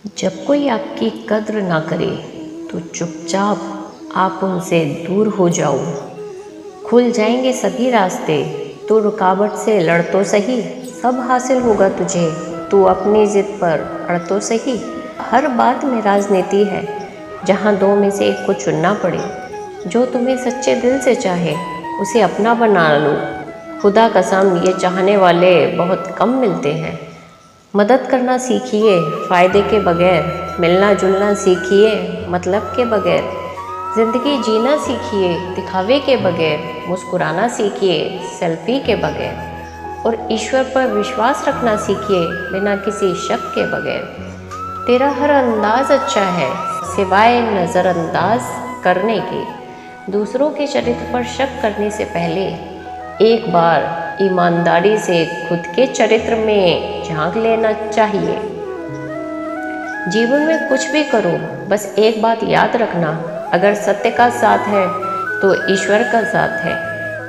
जब कोई आपकी कद्र ना करे तो चुपचाप आप उनसे दूर हो जाओ। खुल जाएंगे सभी रास्ते, तो रुकावट से लड़ तो सही। सब हासिल होगा तुझे, तू अपनी जिद पर अड़ तो सही। हर बात में राजनीति है, जहाँ दो में से एक को चुनना पड़े। जो तुम्हें सच्चे दिल से चाहे उसे अपना बना लो। खुदा कसम, ये चाहने वाले बहुत कम मिलते हैं। मदद करना सीखिए फ़ायदे के बगैर, मिलना जुलना सीखिए मतलब के बगैर, ज़िंदगी जीना सीखिए दिखावे के बगैर, मुस्कुराना सीखिए सेल्फी के बगैर, और ईश्वर पर विश्वास रखना सीखिए बिना किसी शक के बगैर। तेरा हर अंदाज अच्छा है सिवाय नज़रअंदाज करने के। दूसरों के चरित्र पर शक करने से पहले एक बार ईमानदारी से खुद के चरित्र में झांक लेना चाहिए। जीवन में कुछ भी करो, बस एक बात याद रखना, अगर सत्य का साथ है तो ईश्वर का साथ है।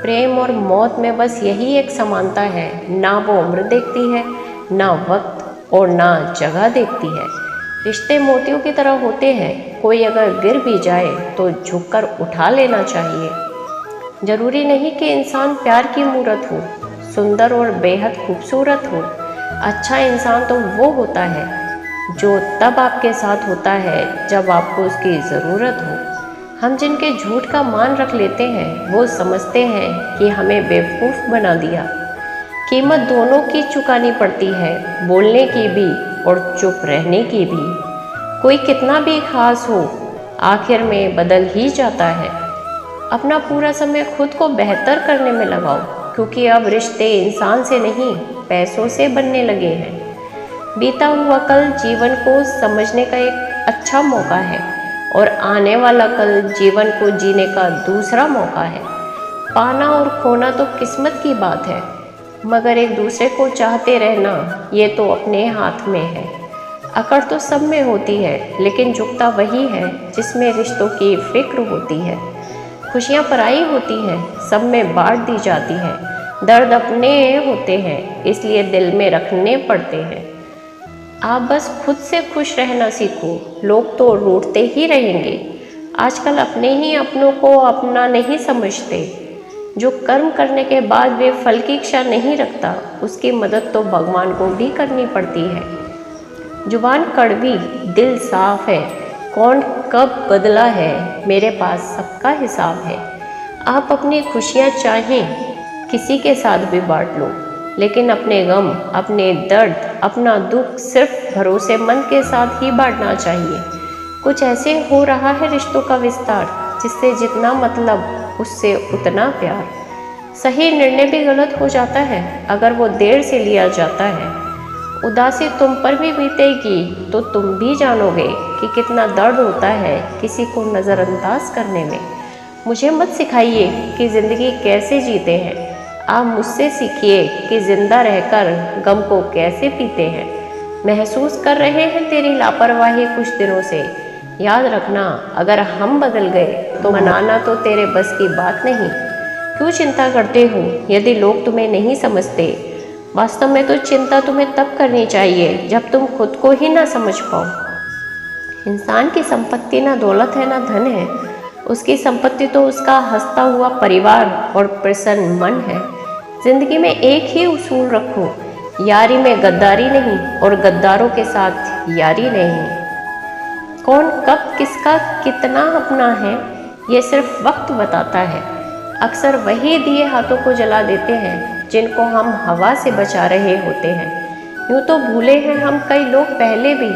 प्रेम और मौत में बस यही एक समानता है, ना वो उम्र देखती है, ना वक्त और ना जगह देखती है। रिश्ते मोतियों की तरह होते हैं, कोई अगर गिर भी जाए तो झुककर उठा लेना चाहिए। जरूरी नहीं कि इंसान प्यार की मूरत हो, सुंदर और बेहद खूबसूरत हो। अच्छा इंसान तो वो होता है जो तब आपके साथ होता है जब आपको उसकी ज़रूरत हो। हम जिनके झूठ का मान रख लेते हैं वो समझते हैं कि हमें बेवकूफ़ बना दिया। कीमत दोनों की चुकानी पड़ती है, बोलने की भी और चुप रहने की भी। कोई कितना भी खास हो आखिर में बदल ही जाता है। अपना पूरा समय खुद को बेहतर करने में लगाओ, क्योंकि अब रिश्ते इंसान से नहीं पैसों से बनने लगे हैं। बीता हुआ कल जीवन को समझने का एक अच्छा मौका है, और आने वाला कल जीवन को जीने का दूसरा मौका है। पाना और खोना तो किस्मत की बात है, मगर एक दूसरे को चाहते रहना ये तो अपने हाथ में है। अकड़ तो सब में होती है, लेकिन झुकता वही है जिसमें रिश्तों की फिक्र होती है। खुशियाँ पराई होती हैं, सब में बांट दी जाती हैं। दर्द अपने होते हैं, इसलिए दिल में रखने पड़ते हैं। आप बस खुद से खुश रहना सीखो, लोग तो रूठते ही रहेंगे। आजकल अपने ही अपनों को अपना नहीं समझते। जो कर्म करने के बाद वे फल की इच्छा नहीं रखता, उसकी मदद तो भगवान को भी करनी पड़ती है। जुबान कड़वी, दिल साफ है, कौन कब बदला है मेरे पास सबका हिसाब है। आप अपनी खुशियाँ चाहें किसी के साथ भी बांट लो, लेकिन अपने गम, अपने दर्द, अपना दुख सिर्फ भरोसेमंद के साथ ही बांटना चाहिए। कुछ ऐसे हो रहा है रिश्तों का विस्तार, जिससे जितना मतलब उससे उतना प्यार। सही निर्णय भी गलत हो जाता है अगर वो देर से लिया जाता है। उदासी तुम पर भी बीतेगी तो तुम भी जानोगे कि कितना दर्द होता है किसी को नज़रअंदाज करने में। मुझे मत सिखाइए कि ज़िंदगी कैसे जीते हैं, आप मुझसे सीखिए कि ज़िंदा रहकर गम को कैसे पीते हैं। महसूस कर रहे हैं तेरी लापरवाही कुछ दिनों से, याद रखना अगर हम बदल गए तो मनाना तो तेरे बस की बात नहीं। क्यों चिंता करते हो यदि लोग तुम्हें नहीं समझते? वास्तव में तो चिंता तुम्हें तब करनी चाहिए जब तुम खुद को ही ना समझ पाओ। इंसान की संपत्ति ना दौलत है ना धन है, उसकी संपत्ति तो उसका हंसता हुआ परिवार और प्रसन्न मन है। जिंदगी में एक ही उसूल रखो, यारी में गद्दारी नहीं और गद्दारों के साथ यारी नहीं। कौन कब किसका कितना अपना है ये सिर्फ वक्त बताता है। अक्सर वही दिए हाथों को जला देते हैं जिनको हम हवा से बचा रहे होते हैं। यूँ तो भूले हैं हम कई लोग पहले भी,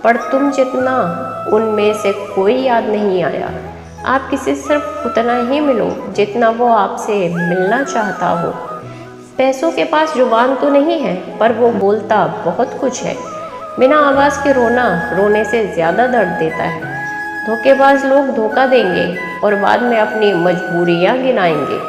पर तुम जितना उनमें से कोई याद नहीं आया। आप किसी सिर्फ उतना ही मिलो जितना वो आपसे मिलना चाहता हो। पैसों के पास जुबान तो नहीं है, पर वो बोलता बहुत कुछ है। बिना आवाज़ के रोना रोने से ज़्यादा दर्द देता है। धोखेबाज लोग धोखा देंगे और बाद में अपनी मजबूरियाँ गिनाएंगे।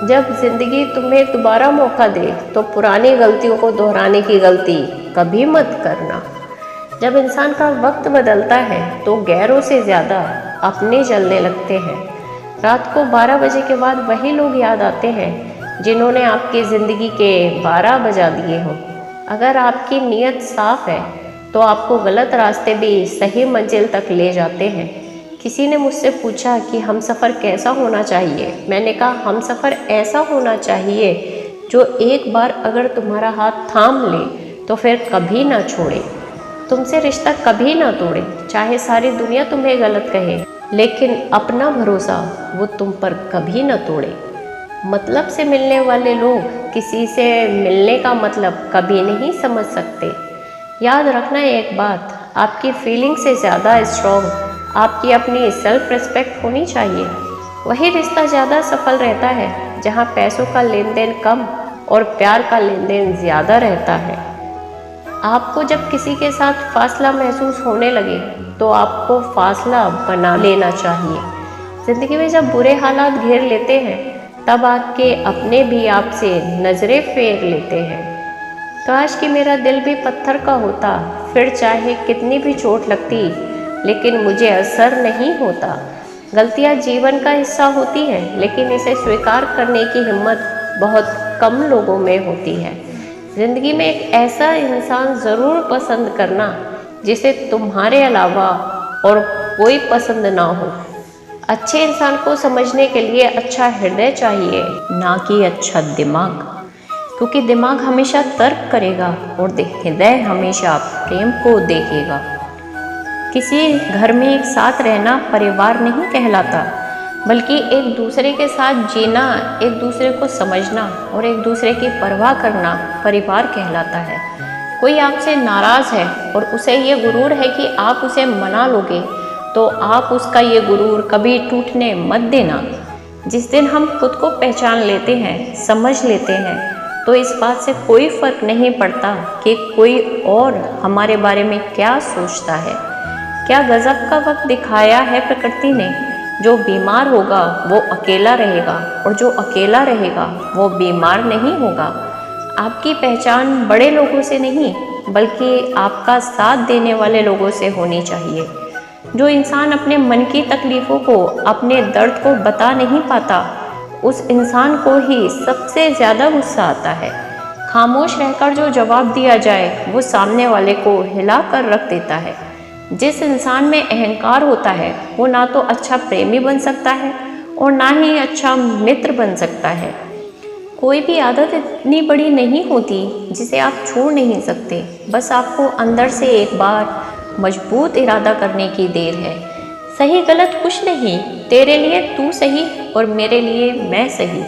जब जिंदगी तुम्हें दोबारा मौका दे तो पुरानी गलतियों को दोहराने की गलती कभी मत करना। जब इंसान का वक्त बदलता है तो गैरों से ज़्यादा अपने जलने लगते हैं। रात को 12 बजे के बाद वही लोग याद आते हैं जिन्होंने आपकी ज़िंदगी के 12 बजा दिए हों। अगर आपकी नीयत साफ है तो आपको गलत रास्ते भी सही मंजिल तक ले जाते हैं। किसी ने मुझसे पूछा कि हमसफ़र कैसा होना चाहिए। मैंने कहा हमसफ़र ऐसा होना चाहिए जो एक बार अगर तुम्हारा हाथ थाम ले तो फिर कभी ना छोड़े, तुमसे रिश्ता कभी ना तोड़े। चाहे सारी दुनिया तुम्हें गलत कहे, लेकिन अपना भरोसा वो तुम पर कभी ना तोड़े। मतलब से मिलने वाले लोग किसी से मिलने का मतलब कभी नहीं समझ सकते। याद रखना एक बात, आपकी फीलिंग से ज़्यादा स्ट्रॉन्ग आपकी अपनी सेल्फ रिस्पेक्ट होनी चाहिए। वही रिश्ता ज़्यादा सफल रहता है जहाँ पैसों का लेन देन कम और प्यार का लेन देन ज़्यादा रहता है। आपको जब किसी के साथ फासला महसूस होने लगे तो आपको फासला बना लेना चाहिए। ज़िंदगी में जब बुरे हालात घेर लेते हैं तब आपके अपने भी आपसे नज़रें फेर लेते हैं। काश कि मेरा दिल भी पत्थर का होता, फिर चाहे कितनी भी चोट लगती लेकिन मुझे असर नहीं होता। गलतियां जीवन का हिस्सा होती हैं, लेकिन इसे स्वीकार करने की हिम्मत बहुत कम लोगों में होती है। ज़िंदगी में एक ऐसा इंसान ज़रूर पसंद करना जिसे तुम्हारे अलावा और कोई पसंद ना हो। अच्छे इंसान को समझने के लिए अच्छा हृदय चाहिए, ना कि अच्छा दिमाग, क्योंकि दिमाग हमेशा तर्क करेगा और हृदय हमेशा प्रेम को देखेगा। किसी घर में एक साथ रहना परिवार नहीं कहलाता, बल्कि एक दूसरे के साथ जीना, एक दूसरे को समझना और एक दूसरे की परवाह करना परिवार कहलाता है। कोई आपसे नाराज़ है और उसे ये गुरूर है कि आप उसे मना लोगे, तो आप उसका ये गुरूर कभी टूटने मत देना। जिस दिन हम खुद को पहचान लेते हैं, समझ लेते हैं, तो इस बात से कोई फ़र्क नहीं पड़ता कि कोई और हमारे बारे में क्या सोचता है। क्या गजब का वक्त दिखाया है प्रकृति ने। जो बीमार होगा वो अकेला रहेगा और जो अकेला रहेगा वो बीमार नहीं होगा। आपकी पहचान बड़े लोगों से नहीं, बल्कि आपका साथ देने वाले लोगों से होनी चाहिए। जो इंसान अपने मन की तकलीफ़ों को, अपने दर्द को बता नहीं पाता, उस इंसान को ही सबसे ज़्यादा गुस्सा आता है। खामोश रहकर जो जवाब दिया जाए वो सामने वाले को हिला कर रख देता है। जिस इंसान में अहंकार होता है वो ना तो अच्छा प्रेमी बन सकता है और ना ही अच्छा मित्र बन सकता है। कोई भी आदत इतनी बड़ी नहीं होती जिसे आप छोड़ नहीं सकते, बस आपको अंदर से एक बार मजबूत इरादा करने की देर है। सही गलत कुछ नहीं, तेरे लिए तू सही और मेरे लिए मैं सही।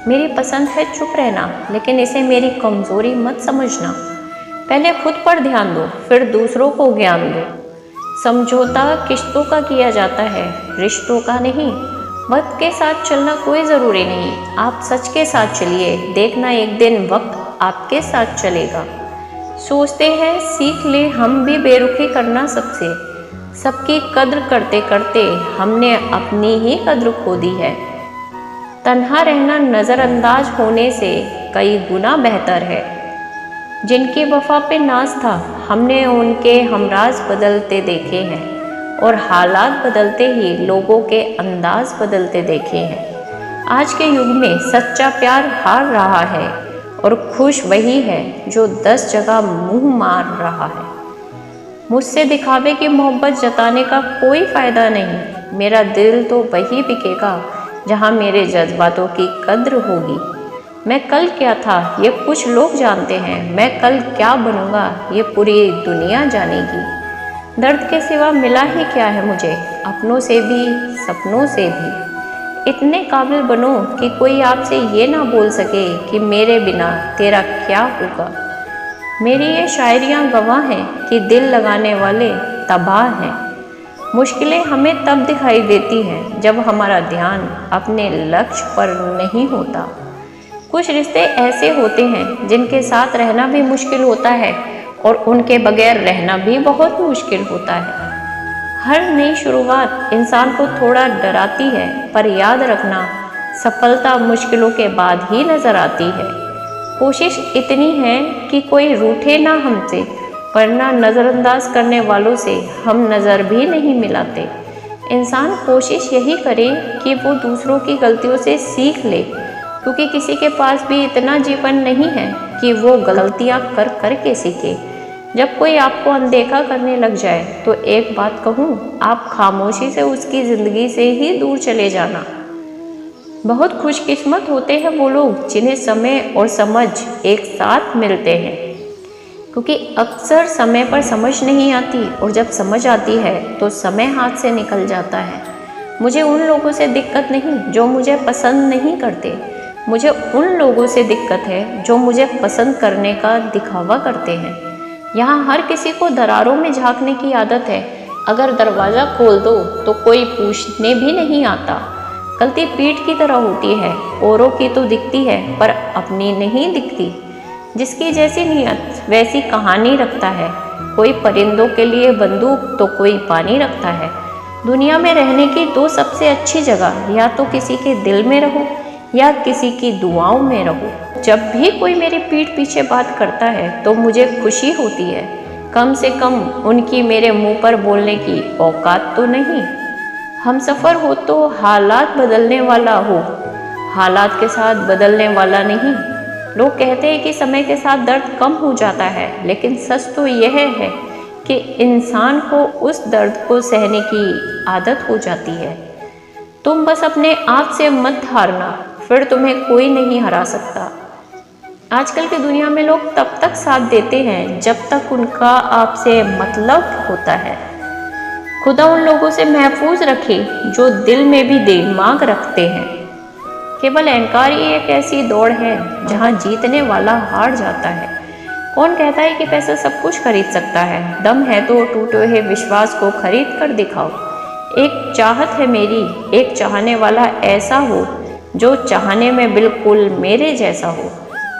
मेरी पसंद है चुप रहना, लेकिन इसे मेरी कमज़ोरी मत समझना। पहले खुद पर ध्यान दो, फिर दूसरों को ज्ञान दो। समझौता किश्तों का किया जाता है, रिश्तों का नहीं। वक्त के साथ चलना कोई ज़रूरी नहीं, आप सच के साथ चलिए, देखना एक दिन वक्त आपके साथ चलेगा। सोचते हैं सीख ले हम भी बेरुखी करना सबसे, सबकी कद्र करते करते हमने अपनी ही कद्र खो दी है। तन्हा रहना नज़रअंदाज होने से कई गुना बेहतर है। जिनकी वफा पे नाज था, हमने उनके हमराज बदलते देखे हैं और हालात बदलते ही लोगों के अंदाज बदलते देखे हैं। आज के युग में सच्चा प्यार हार रहा है और खुश वही है जो 10 जगह मुंह मार रहा है। मुझसे दिखावे की मोहब्बत जताने का कोई फ़ायदा नहीं। मेरा दिल तो वही बिकेगा जहाँ मेरे जज्बातों की कद्र होगी। मैं कल क्या था ये कुछ लोग जानते हैं, मैं कल क्या बनूंगा ये पूरी दुनिया जानेगी। दर्द के सिवा मिला ही क्या है मुझे, अपनों से भी सपनों से भी। इतने काबिल बनो कि कोई आपसे ये ना बोल सके कि मेरे बिना तेरा क्या होगा। मेरी ये शायरियाँ गवाह हैं कि दिल लगाने वाले तबाह हैं। मुश्किलें हमें तब दिखाई देती हैं जब हमारा ध्यान अपने लक्ष्य पर नहीं होता। कुछ रिश्ते ऐसे होते हैं जिनके साथ रहना भी मुश्किल होता है और उनके बगैर रहना भी बहुत मुश्किल होता है। हर नई शुरुआत इंसान को थोड़ा डराती है, पर याद रखना सफलता मुश्किलों के बाद ही नज़र आती है। कोशिश इतनी है कि कोई रूठे ना हमसे, वरना नज़रअंदाज करने वालों से हम नज़र भी नहीं मिलाते। इंसान कोशिश यही करे कि वो दूसरों की गलतियों से सीख ले, क्योंकि किसी के पास भी इतना जीवन नहीं है कि वो गलतियाँ कर कर के सीखे। जब कोई आपको अनदेखा करने लग जाए तो एक बात कहूँ, आप खामोशी से उसकी ज़िंदगी से ही दूर चले जाना। बहुत खुशकिस्मत होते हैं वो लोग जिन्हें समय और समझ एक साथ मिलते हैं, क्योंकि अक्सर समय पर समझ नहीं आती और जब समझ आती है तो समय हाथ से निकल जाता है। मुझे उन लोगों से दिक्कत नहीं जो मुझे पसंद नहीं करते, मुझे उन लोगों से दिक्कत है जो मुझे पसंद करने का दिखावा करते हैं। यहाँ हर किसी को दरारों में झांकने की आदत है। अगर दरवाज़ा खोल दो तो कोई पूछने भी नहीं आता। गलती पीठ की तरह होती है, औरों की तो दिखती है पर अपनी नहीं दिखती। जिसकी जैसी नियत वैसी कहानी रखता है। कोई परिंदों के लिए बंदूक तो कोई पानी रखता है। दुनिया में रहने की दो सबसे अच्छी जगह, या तो किसी के दिल में रहो या किसी की दुआओं में रहो। जब भी कोई मेरी पीठ पीछे बात करता है तो मुझे खुशी होती है। कम से कम उनकी मेरे मुंह पर बोलने की औकात तो नहीं। हम सफ़र हो तो हालात बदलने वाला हो, हालात के साथ बदलने वाला नहीं। लोग कहते हैं कि समय के साथ दर्द कम हो जाता है, लेकिन सच तो यह है कि इंसान को उस दर्द को सहने की आदत हो जाती है। तुम बस अपने आप से मत हारना, फिर तुम्हें कोई नहीं हरा सकता। आजकल की दुनिया में लोग तब तक साथ देते हैं जब तक उनका आपसे मतलब होता है। खुदा उन लोगों से महफूज रखे जो दिल में भी दिमाग रखते हैं। केवल अहंकार ही एक ऐसी दौड़ है जहां जीतने वाला हार जाता है। कौन कहता है कि पैसा सब कुछ खरीद सकता है? दम है तो टूटे हुए विश्वास को खरीद कर दिखाओ। एक चाहत है मेरी, एक चाहने वाला ऐसा हो जो चाहने में बिल्कुल मेरे जैसा हो।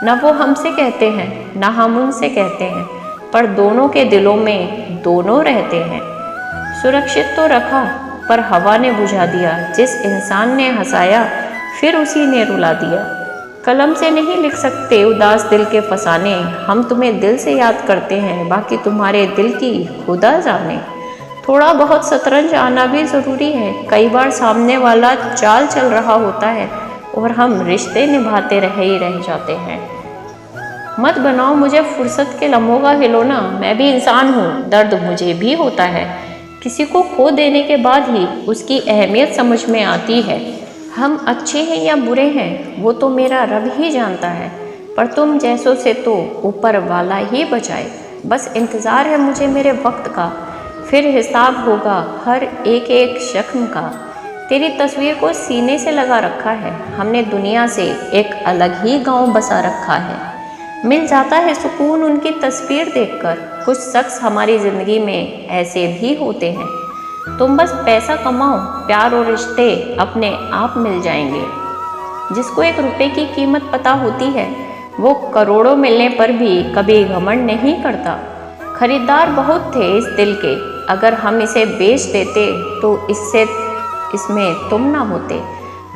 न वो हमसे कहते हैं न हम उनसे कहते हैं, पर दोनों के दिलों में दोनों रहते हैं। सुरक्षित तो रखा पर हवा ने बुझा दिया। जिस इंसान ने हंसाया फिर उसी ने रुला दिया। कलम से नहीं लिख सकते उदास दिल के फसाने। हम तुम्हें दिल से याद करते हैं, बाकी तुम्हारे दिल की खुदा जाने। थोड़ा बहुत शतरंज आना भी ज़रूरी है। कई बार सामने वाला चाल चल रहा होता है और हम रिश्ते निभाते रह जाते हैं। मत बनाओ मुझे फुर्सत के लम्हों का खिलौना। मैं भी इंसान हूँ, दर्द मुझे भी होता है। किसी को खो देने के बाद ही उसकी अहमियत समझ में आती है। हम अच्छे हैं या बुरे हैं वो तो मेरा रब ही जानता है, पर तुम जैसों से तो ऊपर वाला ही बचाए। बस इंतज़ार है मुझे मेरे वक्त का, फिर हिसाब होगा हर एक एक शख्म का। तेरी तस्वीर को सीने से लगा रखा है, हमने दुनिया से एक अलग ही गांव बसा रखा है। मिल जाता है सुकून उनकी तस्वीर देखकर। कुछ शख्स हमारी ज़िंदगी में ऐसे भी होते हैं। तुम बस पैसा कमाओ, प्यार और रिश्ते अपने आप मिल जाएंगे। जिसको एक रुपए की कीमत पता होती है वो करोड़ों मिलने पर भी कभी घमंड नहीं करता। खरीदार बहुत थे इस दिल के, अगर हम इसे बेच देते तो इसमें तुम ना होते।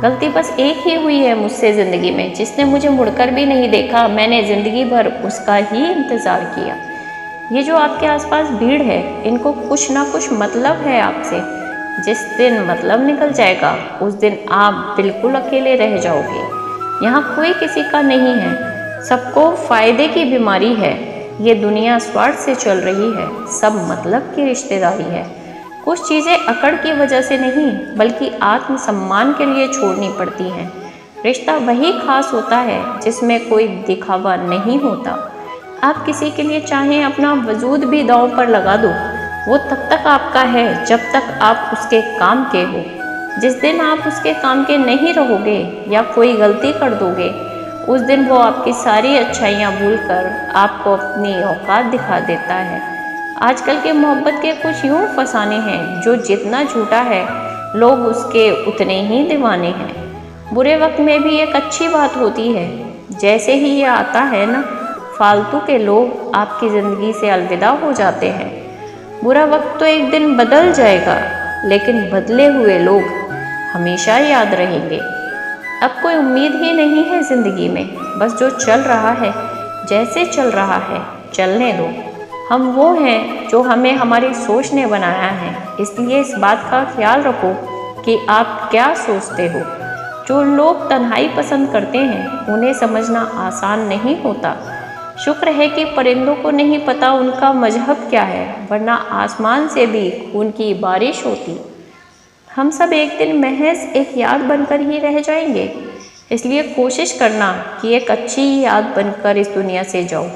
गलती बस एक ही हुई है मुझसे ज़िंदगी में, जिसने मुझे मुड़कर भी नहीं देखा। मैंने ज़िंदगी भर उसका ही इंतज़ार किया। ये जो आपके आसपास भीड़ है, इनको कुछ ना कुछ मतलब है आपसे। जिस दिन मतलब निकल जाएगा उस दिन आप बिल्कुल अकेले रह जाओगे। यहाँ कोई किसी का नहीं है, सबको फ़ायदे की बीमारी है। ये दुनिया स्वार्थ से चल रही है, सब मतलब की रिश्तेदारी है। कुछ चीज़ें अकड़ की वजह से नहीं बल्कि आत्मसम्मान के लिए छोड़नी पड़ती हैं। रिश्ता वही खास होता है जिसमें कोई दिखावा नहीं होता। आप किसी के लिए चाहें अपना वजूद भी दांव पर लगा दो, वो तब तक आपका है जब तक आप उसके काम के हो। जिस दिन आप उसके काम के नहीं रहोगे या कोई गलती कर दोगे, उस दिन वो आपकी सारी अच्छाइयाँ भूलकर आपको अपनी औकात दिखा देता है। आजकल के मोहब्बत के कुछ यूँ फसाने हैं जो जितना झूठा है लोग उसके उतने ही दीवाने हैं। बुरे वक्त में भी एक अच्छी बात होती है, जैसे ही ये आता है ना, फालतू के लोग आपकी ज़िंदगी से अलविदा हो जाते हैं। बुरा वक्त तो एक दिन बदल जाएगा, लेकिन बदले हुए लोग हमेशा याद रहेंगे। अब कोई उम्मीद ही नहीं है ज़िंदगी में, बस जो चल रहा है जैसे चल रहा है चलने दो। हम वो हैं जो हमें हमारी सोच ने बनाया है, इसलिए इस बात का ख्याल रखो कि आप क्या सोचते हो। जो लोग तन्हाई पसंद करते हैं उन्हें समझना आसान नहीं होता। शुक्र है कि परिंदों को नहीं पता उनका मजहब क्या है, वरना आसमान से भी खून की बारिश होती। हम सब एक दिन महज एक याद बनकर ही रह जाएंगे, इसलिए कोशिश करना कि एक अच्छी याद बनकर इस दुनिया से जाओ।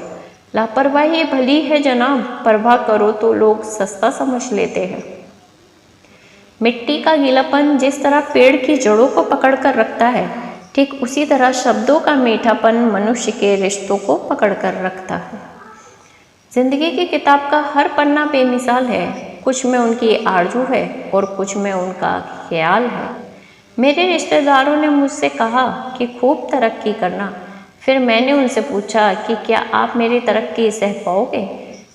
लापरवाही भली है जनाब, परवाह करो तो लोग सस्ता समझ लेते हैं। मिट्टी का गीलापन जिस तरह पेड़ की जड़ों को पकड़ कर रखता है, ठीक उसी तरह शब्दों का मीठापन मनुष्य के रिश्तों को पकड़ कर रखता है। जिंदगी की किताब का हर पन्ना बेमिसाल है, कुछ में उनकी आरजू है और कुछ में उनका ख्याल है। मेरे रिश्तेदारों ने मुझसे कहा कि खूब तरक्की करना। फिर मैंने उनसे पूछा कि क्या आप मेरी तरक्की सह पाओगे?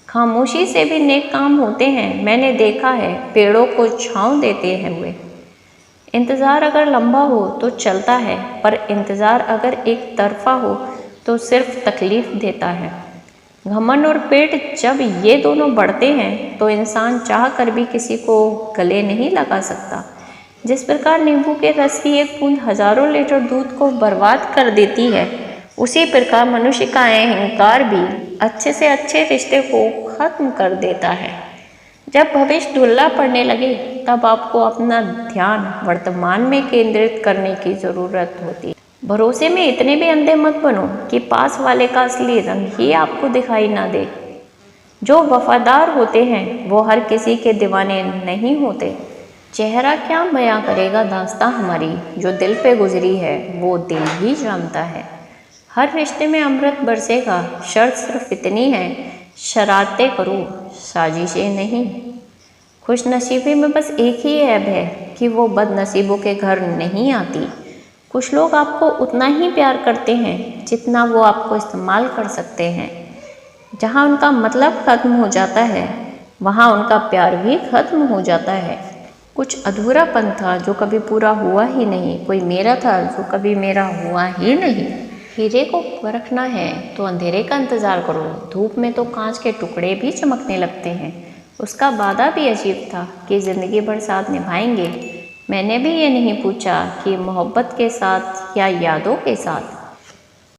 खामोशी से भी नेक काम होते हैं, मैंने देखा है, पेड़ों को छांव देते हैं हुए। इंतज़ार अगर लंबा हो तो चलता है, पर इंतज़ार अगर एक तरफा हो तो सिर्फ तकलीफ़ देता है। घमंड और पेट जब ये दोनों बढ़ते हैं तो इंसान चाह कर भी किसी को गले नहीं लगा सकता। जिस प्रकार नींबू के रस की एक बूंद हजारों लीटर दूध को बर्बाद कर देती है, उसी प्रकार मनुष्य का अहंकार भी अच्छे से अच्छे रिश्ते को खत्म कर देता है। जब भविष्य धुल्ला पड़ने लगे तब आपको अपना ध्यान वर्तमान में केंद्रित करने की ज़रूरत होती है। भरोसे में इतने भी अंधे मत बनो कि पास वाले का असली रंग ही आपको दिखाई ना दे। जो वफादार होते हैं वो हर किसी के दीवाने नहीं होते। चेहरा क्या बयां करेगा दास्तां हमारी, जो दिल पे गुजरी है वो दिल ही जानता है। हर रिश्ते में अमृत बरसेगा, शर्त सिर्फ इतनी है, शरारतें करो, साजिशें नहीं। खुशनसीबी में बस एक ही ऐब है कि वो बदनसीबों के घर नहीं आती। कुछ लोग आपको उतना ही प्यार करते हैं जितना वो आपको इस्तेमाल कर सकते हैं। जहाँ उनका मतलब ख़त्म हो जाता है, वहाँ उनका प्यार भी ख़त्म हो जाता है। कुछ अधूरापन था जो कभी पूरा हुआ ही नहीं, कोई मेरा था जो कभी मेरा हुआ ही नहीं। हीरे को परखना है तो अंधेरे का इंतज़ार करो, धूप में तो कांच के टुकड़े भी चमकने लगते हैं। उसका वादा भी अजीब था कि ज़िंदगी भर साथ निभाएंगे। मैंने भी ये नहीं पूछा कि मोहब्बत के साथ या यादों के साथ।